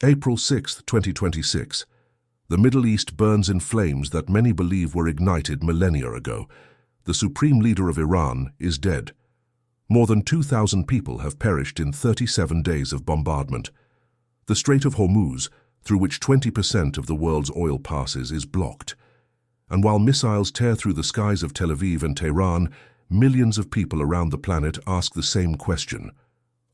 April 6, 2026. The Middle East burns in flames that many believe were ignited millennia ago. The supreme leader of Iran is dead. More than 2,000 people have perished in 37 days of bombardment. The Strait of Hormuz, through which 20% of the world's oil passes, is blocked. And while missiles tear through the skies of Tel Aviv and Tehran, millions of people around the planet ask the same question.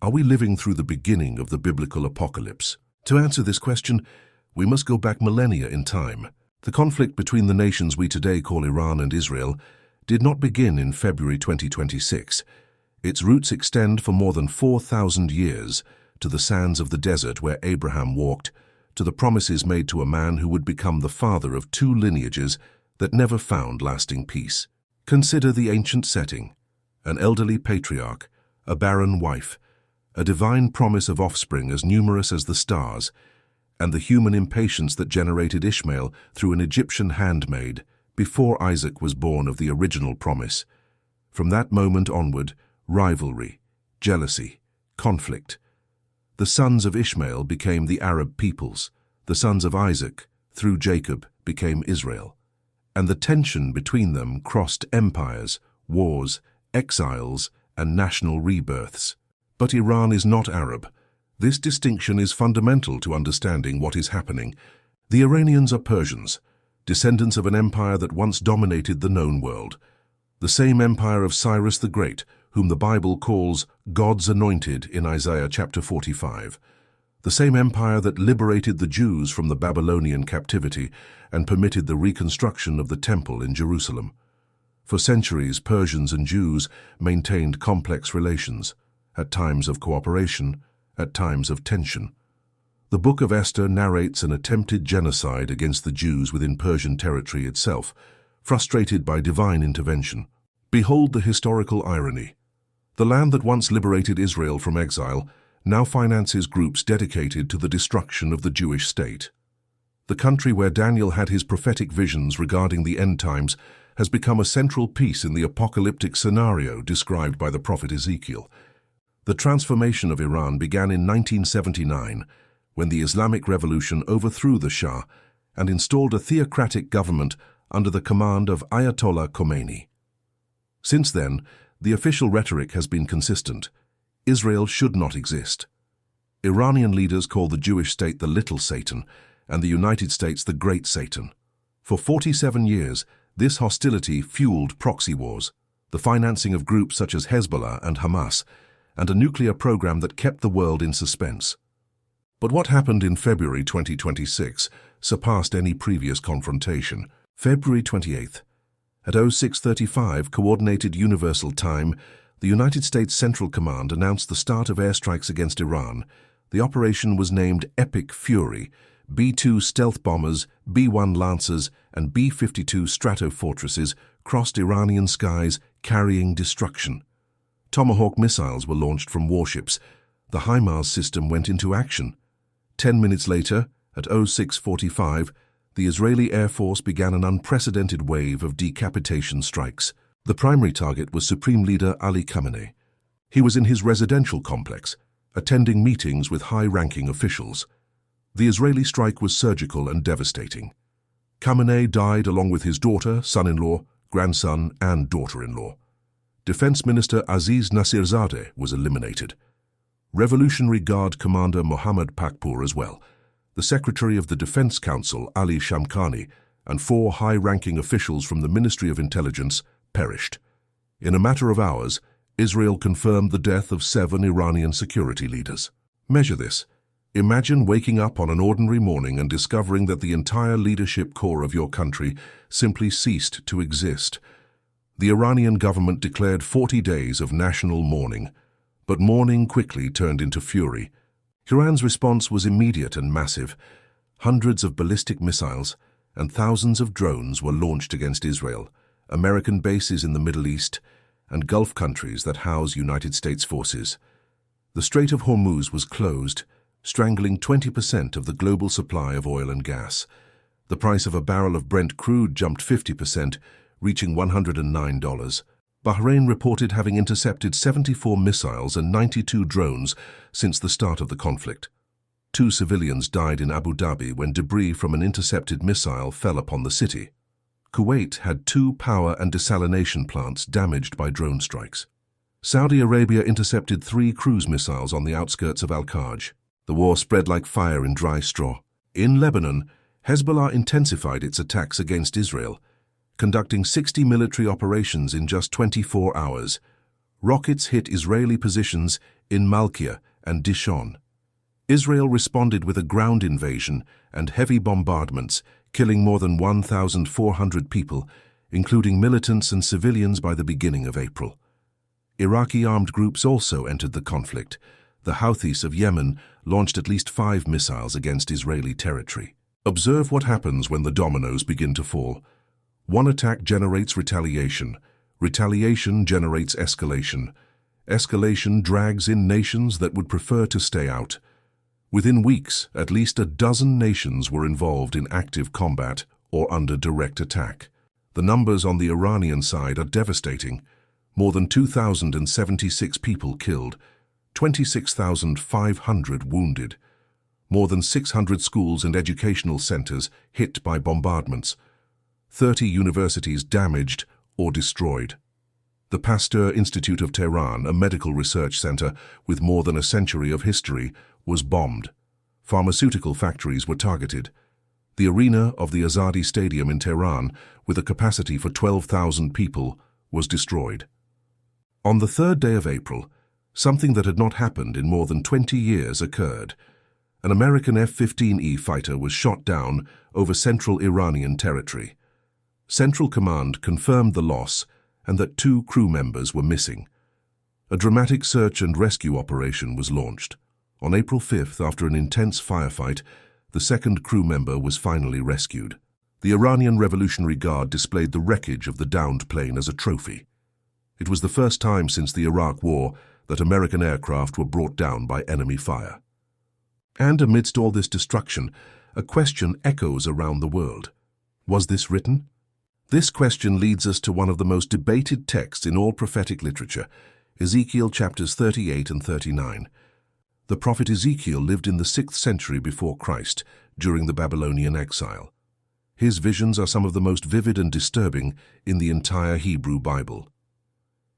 Are we living through the beginning of the biblical apocalypse? To answer this question, we must go back millennia in time. The conflict between the nations we today call Iran and Israel did not begin in February 2026. Its roots extend for more than 4,000 years, to the sands of the desert where Abraham walked, to the promises made to a man who would become the father of two lineages that never found lasting peace. Consider the ancient setting: an elderly patriarch, a barren wife, a divine promise of offspring as numerous as the stars, and the human impatience that generated Ishmael through an Egyptian handmaid before Isaac was born of the original promise. From that moment onward, rivalry, jealousy, conflict. The sons of Ishmael became the Arab peoples. The sons of Isaac, through Jacob, became Israel. And the tension between them crossed empires, wars, exiles, and national rebirths. But Iran is not Arab. This distinction is fundamental to understanding what is happening. The Iranians are Persians, descendants of an empire that once dominated the known world. The same empire of Cyrus the Great, whom the Bible calls God's anointed in Isaiah chapter 45. The same empire that liberated the Jews from the Babylonian captivity and permitted the reconstruction of the temple in Jerusalem. For centuries, Persians and Jews maintained complex relations, at times of cooperation, at times of tension. The Book of Esther narrates an attempted genocide against the Jews within Persian territory itself, frustrated by divine intervention. Behold the historical irony. The land that once liberated Israel from exile now finances groups dedicated to the destruction of the Jewish state. The country where Daniel had his prophetic visions regarding the end times has become a central piece in the apocalyptic scenario described by the prophet Ezekiel. The transformation of Iran began in 1979, when the Islamic Revolution overthrew the Shah and installed a theocratic government under the command of Ayatollah Khomeini. Since then, the official rhetoric has been consistent: Israel should not exist. Iranian leaders call the Jewish state the Little Satan and the United States the Great Satan. For 47 years, this hostility fueled proxy wars, the financing of groups such as Hezbollah and Hamas, and a nuclear program that kept the world in suspense. But what happened in February 2026 surpassed any previous confrontation. February 28th. At 06:35 Coordinated Universal Time, the United States Central Command announced the start of airstrikes against Iran. The operation was named Epic Fury. B-2 stealth bombers, B-1 Lancers, and B-52 Stratofortresses crossed Iranian skies carrying destruction. Tomahawk missiles were launched from warships. The HIMARS system went into action. 10 minutes later, at 06:45, the Israeli Air Force began an unprecedented wave of decapitation strikes. The primary target was Supreme Leader Ali Khamenei. He was in his residential complex, attending meetings with high-ranking officials. The Israeli strike was surgical and devastating. Khamenei died along with his daughter, son-in-law, grandson, and daughter-in-law. Defense Minister Aziz Nasirzadeh was eliminated. Revolutionary Guard Commander Mohammad Pakpour as well. The Secretary of the Defense Council, Ali Shamkhani, and 4 high-ranking officials from the Ministry of Intelligence perished. In a matter of hours, Israel confirmed the death of 7 Iranian security leaders. Measure this. Imagine waking up on an ordinary morning and discovering that the entire leadership core of your country simply ceased to exist. The Iranian government declared 40 days of national mourning, but mourning quickly turned into fury. Iran's response was immediate and massive. Hundreds of ballistic missiles and thousands of drones were launched against Israel, American bases in the Middle East, and Gulf countries that house United States forces. The Strait of Hormuz was closed, strangling 20% of the global supply of oil and gas. The price of a barrel of Brent crude jumped 50%, reaching $109. Bahrain reported having intercepted 74 missiles and 92 drones since the start of the conflict. 2 civilians died in Abu Dhabi when debris from an intercepted missile fell upon the city. Kuwait had 2 power and desalination plants damaged by drone strikes. Saudi Arabia intercepted 3 cruise missiles on the outskirts of Al-Kharj. The war spread like fire in dry straw. In Lebanon, Hezbollah intensified its attacks against Israel, conducting 60 military operations in just 24 hours. Rockets hit Israeli positions in Malkia and Dishon. Israel responded with a ground invasion and heavy bombardments, killing more than 1,400 people, including militants and civilians by the beginning of April. Iraqi armed groups also entered the conflict. The Houthis of Yemen launched at least 5 missiles against Israeli territory. Observe what happens when the dominoes begin to fall. One attack generates retaliation. Retaliation generates escalation. Escalation drags in nations that would prefer to stay out. Within weeks, at least a dozen nations were involved in active combat or under direct attack. The numbers on the Iranian side are devastating. More than 2,076 people killed, 26,500 wounded. More than 600 schools and educational centers hit by bombardments. 30 universities damaged or destroyed. The Pasteur Institute of Tehran, a medical research center with more than a century of history, was bombed. Pharmaceutical factories were targeted. The arena of the Azadi Stadium in Tehran, with a capacity for 12,000 people, was destroyed. On the 3rd day of April, something that had not happened in more than 20 years occurred. An American F-15E fighter was shot down over central Iranian territory. Central Command confirmed the loss and that 2 crew members were missing. A dramatic search and rescue operation was launched. On April 5th, after an intense firefight, the 2nd crew member was finally rescued. The Iranian Revolutionary Guard displayed the wreckage of the downed plane as a trophy. It was the first time since the Iraq War that American aircraft were brought down by enemy fire. And amidst all this destruction, a question echoes around the world. Was this written? This question leads us to one of the most debated texts in all prophetic literature, Ezekiel chapters 38 and 39. The prophet Ezekiel lived in the 6th century before Christ, during the Babylonian exile. His visions are some of the most vivid and disturbing in the entire Hebrew Bible.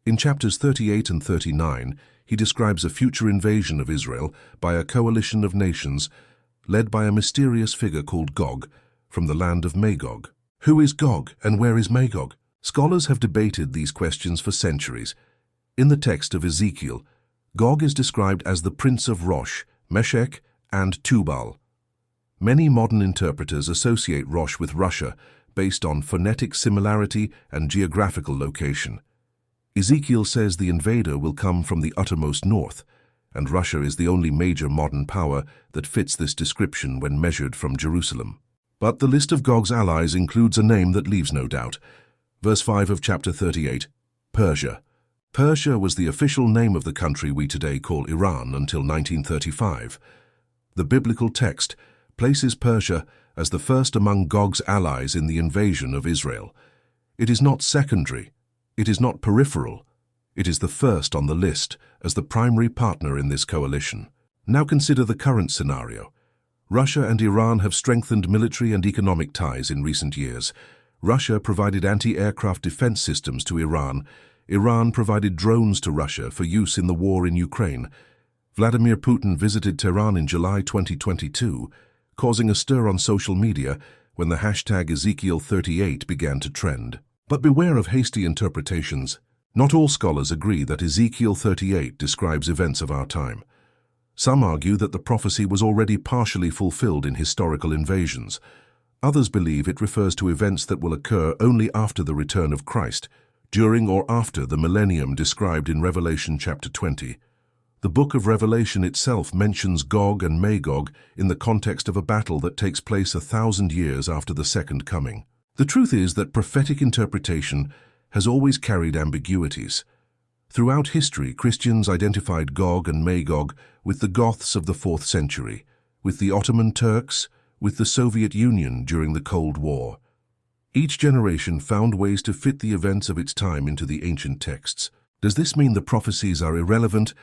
In chapters 38 and 39, he describes a future invasion of Israel by a coalition of nations led by a mysterious figure called Gog from the land of Magog. Who is Gog and where is Magog? Scholars have debated these questions for centuries. In the text of Ezekiel, Gog is described as the prince of Rosh, Meshech, and Tubal. Many modern interpreters associate Rosh with Russia based on phonetic similarity and geographical location. Ezekiel says the invader will come from the uttermost north, and Russia is the only major modern power that fits this description when measured from Jerusalem. But the list of Gog's allies includes a name that leaves no doubt. Verse 5 of chapter 38, Persia. Persia was the official name of the country we today call Iran until 1935. The biblical text places Persia as the first among Gog's allies in the invasion of Israel. It is not secondary, it is not peripheral, it is the first on the list as the primary partner in this coalition. Now consider the current scenario. Russia and Iran have strengthened military and economic ties in recent years. Russia provided anti-aircraft defense systems to Iran. Iran provided drones to Russia for use in the war in Ukraine. Vladimir Putin visited Tehran in July 2022, causing a stir on social media when the hashtag Ezekiel38 began to trend. But beware of hasty interpretations. Not all scholars agree that Ezekiel 38 describes events of our time. Some argue that the prophecy was already partially fulfilled in historical invasions. Others believe it refers to events that will occur only after the return of Christ, during or after the millennium described in Revelation chapter 20. The book of Revelation itself mentions Gog and Magog in the context of a battle that takes place 1,000 years after the second coming. The truth is that prophetic interpretation has always carried ambiguities. Throughout history, Christians identified Gog and Magog with the Goths of the 4th century, with the Ottoman Turks, with the Soviet Union during the Cold War. Each generation found ways to fit the events of its time into the ancient texts. Does this mean the prophecies are irrelevant?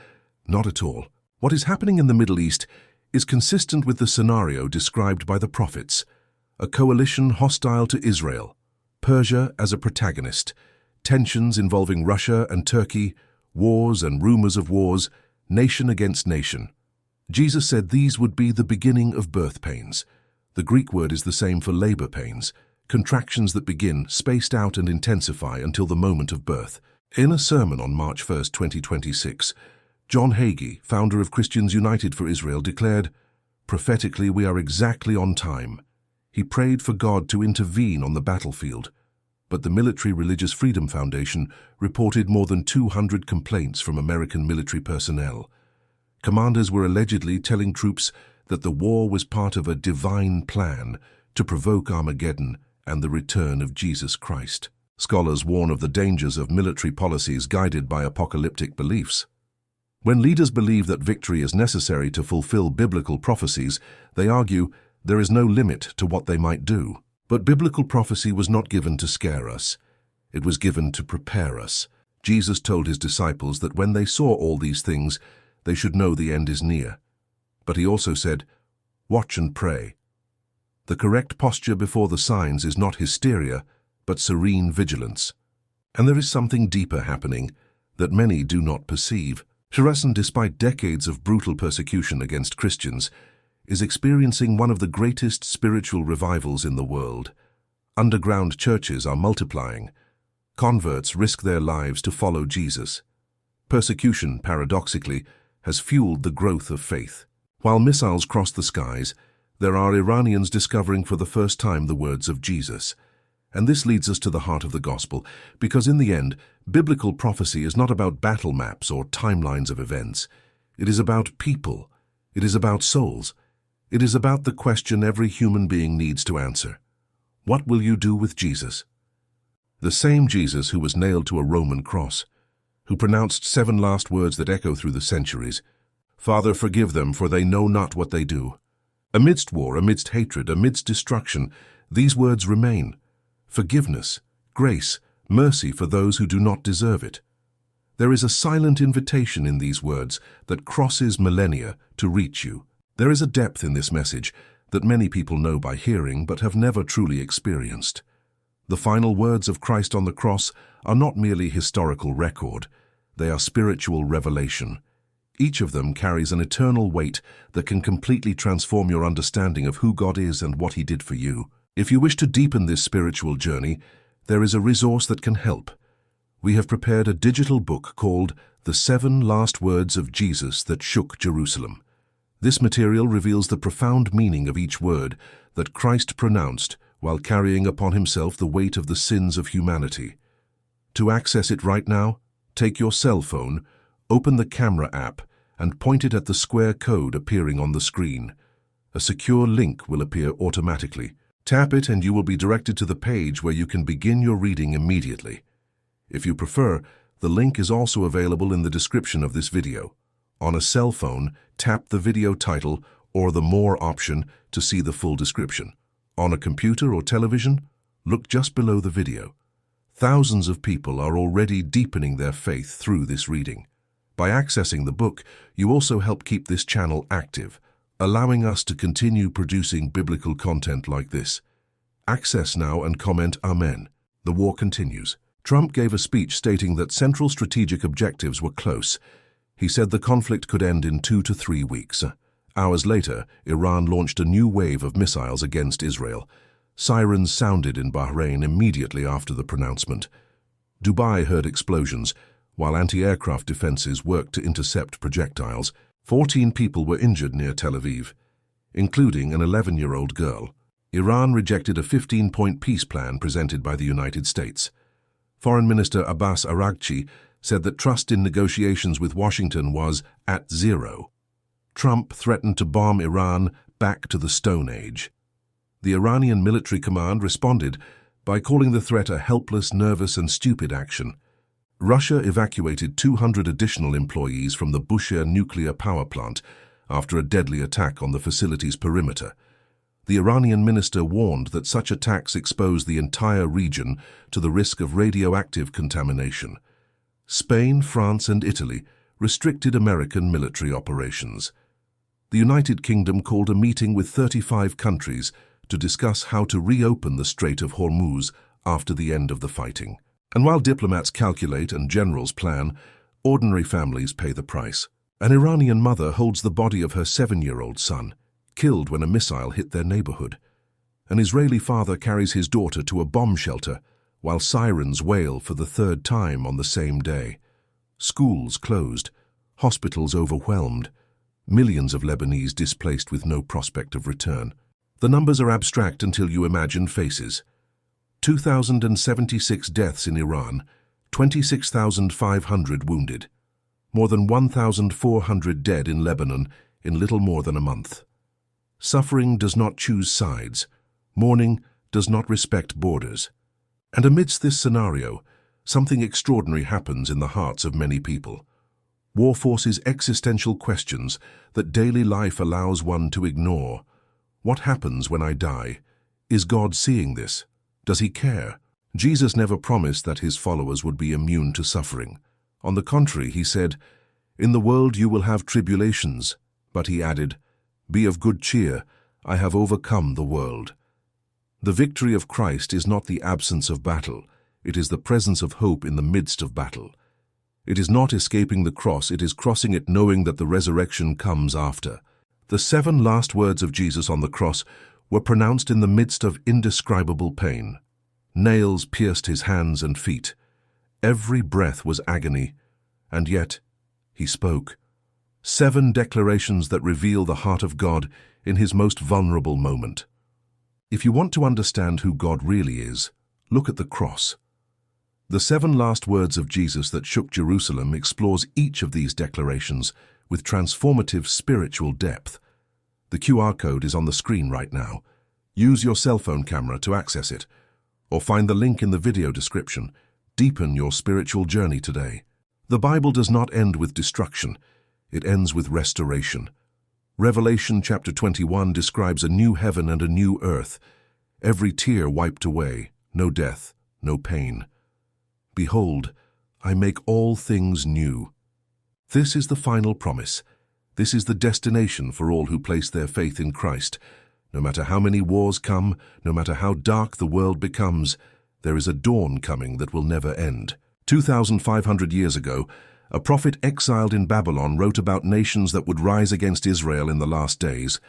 Not at all. What is happening in the Middle East is consistent with the scenario described by the prophets: a coalition hostile to Israel, Persia as a protagonist, tensions involving Russia and Turkey, wars and rumors of wars, nation against nation. Jesus said these would be the beginning of birth pains. The Greek word is the same for labor pains, contractions that begin, spaced out and intensify until the moment of birth. In a sermon on March 1, 2026, John Hagee, founder of Christians United for Israel, declared, "Prophetically, we are exactly on time." He prayed for God to intervene on the battlefield, but the Military Religious Freedom Foundation reported more than 200 complaints from American military personnel. Commanders were allegedly telling troops that the war was part of a divine plan to provoke Armageddon and the return of Jesus Christ. Scholars warn of the dangers of military policies guided by apocalyptic beliefs. When leaders believe that victory is necessary to fulfill biblical prophecies, they argue there is no limit to what they might do. But biblical prophecy was not given to scare us. It was given to prepare us. Jesus told his disciples that when they saw all these things, they should know the end is near. But he also said, "Watch and pray." The correct posture before the signs is not hysteria, but serene vigilance. And there is something deeper happening that many do not perceive. Khorasan, despite decades of brutal persecution against Christians, is experiencing one of the greatest spiritual revivals in the world. Underground churches are multiplying. Converts risk their lives to follow Jesus. Persecution, paradoxically, has fueled the growth of faith. While missiles cross the skies, there are Iranians discovering for the first time the words of Jesus. And this leads us to the heart of the gospel, because in the end, biblical prophecy is not about battle maps or timelines of events. It is about people. It is about souls. It is about the question every human being needs to answer. What will you do with Jesus? The same Jesus who was nailed to a Roman cross, who pronounced 7 last words that echo through the centuries. "Father, forgive them, for they know not what they do." Amidst war, amidst hatred, amidst destruction, these words remain: forgiveness, grace, mercy for those who do not deserve it. There is a silent invitation in these words that crosses millennia to reach you. There is a depth in this message that many people know by hearing but have never truly experienced. The final words of Christ on the cross are not merely historical record, they are spiritual revelation. Each of them carries an eternal weight that can completely transform your understanding of who God is and what He did for you. If you wish to deepen this spiritual journey, there is a resource that can help. We have prepared a digital book called The 7 Last Words of Jesus That Shook Jerusalem. This material reveals the profound meaning of each word that Christ pronounced while carrying upon himself the weight of the sins of humanity. To access it right now, take your cell phone, open the camera app, and point it at the square code appearing on the screen. A secure link will appear automatically. Tap it and you will be directed to the page where you can begin your reading immediately. If you prefer, the link is also available in the description of this video. On a cell phone, tap the video title or the More option to see the full description. On a computer or television, look just below the video. Thousands of people are already deepening their faith through this reading. By accessing the book, you also help keep this channel active, allowing us to continue producing biblical content like this. Access now and comment Amen. The war continues. Trump gave a speech stating that central strategic objectives were close. He said the conflict could end in 2 to 3 weeks. Hours later, Iran launched a new wave of missiles against Israel. Sirens sounded in Bahrain immediately after the pronouncement. Dubai heard explosions, while anti-aircraft defenses worked to intercept projectiles. 14 people were injured near Tel Aviv, including an 11-year-old girl. Iran rejected a 15-point peace plan presented by the United States. Foreign Minister Abbas Araghchi said that trust in negotiations with Washington was at zero. Trump threatened to bomb Iran back to the Stone Age. The Iranian military command responded by calling the threat a helpless, nervous, and stupid action. Russia evacuated 200 additional employees from the Bushehr nuclear power plant after a deadly attack on the facility's perimeter. The Iranian minister warned that such attacks expose the entire region to the risk of radioactive contamination. Spain, France, and Italy restricted American military operations. The United Kingdom called a meeting with 35 countries to discuss how to reopen the Strait of Hormuz after the end of the fighting. And while diplomats calculate and generals plan, ordinary families pay the price. An Iranian mother holds the body of her 7-year-old son, killed when a missile hit their neighborhood. An Israeli father carries his daughter to a bomb shelter while sirens wail for the 3rd time on the same day. Schools closed, hospitals overwhelmed, millions of Lebanese displaced with no prospect of return. The numbers are abstract until you imagine faces. 2,076 deaths in Iran, 26,500 wounded. More than 1,400 dead in Lebanon in little more than a month. Suffering does not choose sides. Mourning does not respect borders. And amidst this scenario, something extraordinary happens in the hearts of many people. War forces existential questions that daily life allows one to ignore. What happens when I die? Is God seeing this? Does he care? Jesus never promised that his followers would be immune to suffering. On the contrary, he said, "In the world you will have tribulations," but he added, "Be of good cheer, I have overcome the world." The victory of Christ is not the absence of battle, it is the presence of hope in the midst of battle. It is not escaping the cross, it is crossing it knowing that the resurrection comes after. The 7 last words of Jesus on the cross were pronounced in the midst of indescribable pain. Nails pierced his hands and feet. Every breath was agony, and yet he spoke. 7 declarations that reveal the heart of God in his most vulnerable moment. If you want to understand who God really is, look at the cross. The 7 last words of Jesus that shook Jerusalem explores each of these declarations with transformative spiritual depth. The QR code is on the screen right now. Use your cell phone camera to access it, or find the link in the video description. Deepen your spiritual journey today. The Bible does not end with destruction, it ends with restoration. Revelation chapter 21 describes a new heaven and a new earth, every tear wiped away, no death, no pain. Behold, I make all things new. This is the final promise. This is the destination for all who place their faith in Christ. No matter how many wars come, no matter how dark the world becomes, there is a dawn coming that will never end. 2,500 years ago, a prophet exiled in Babylon wrote about nations that would rise against Israel in the last days.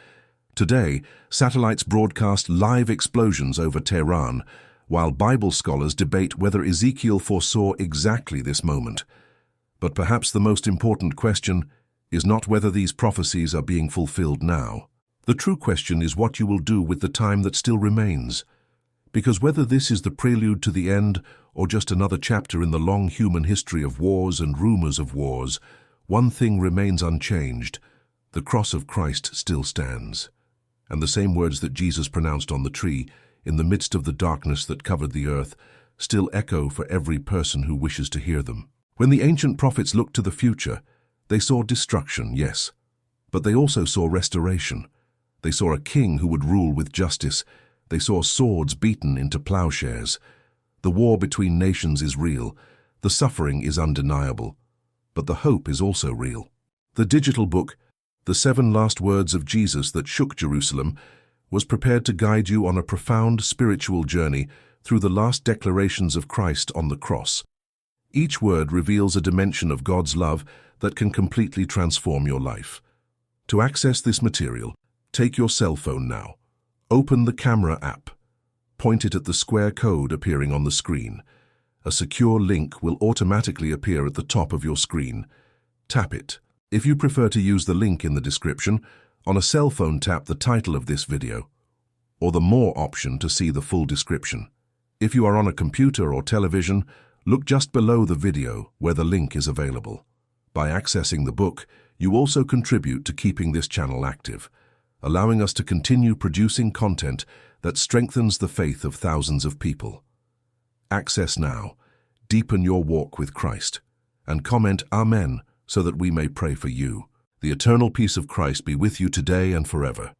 Today, satellites broadcast live explosions over Tehran, while Bible scholars debate whether Ezekiel foresaw exactly this moment. But perhaps the most important question is not whether these prophecies are being fulfilled now. The true question is what you will do with the time that still remains. Because whether this is the prelude to the end or just another chapter in the long human history of wars and rumors of wars, one thing remains unchanged. The cross of Christ still stands. And the same words that Jesus pronounced on the tree, in the midst of the darkness that covered the earth, still echo for every person who wishes to hear them. When the ancient prophets looked to the future, they saw destruction, yes, but they also saw restoration. They saw a king who would rule with justice. They saw swords beaten into plowshares. The war between nations is real. The suffering is undeniable. But the hope is also real. The digital book, The 7 Last Words of Jesus That Shook Jerusalem, was prepared to guide you on a profound spiritual journey through the last declarations of Christ on the cross. Each word reveals a dimension of God's love that can completely transform your life. To access this material, take your cell phone now. Open the camera app. Point it at the square code appearing on the screen. A secure link will automatically appear at the top of your screen. Tap it. If you prefer to use the link in the description, on a cell phone tap the title of this video, or the More option to see the full description. If you are on a computer or television, look just below the video where the link is available. By accessing the book, you also contribute to keeping this channel active, allowing us to continue producing content that strengthens the faith of thousands of people. Access now, deepen your walk with Christ, and comment Amen so that we may pray for you. The eternal peace of Christ be with you today and forever.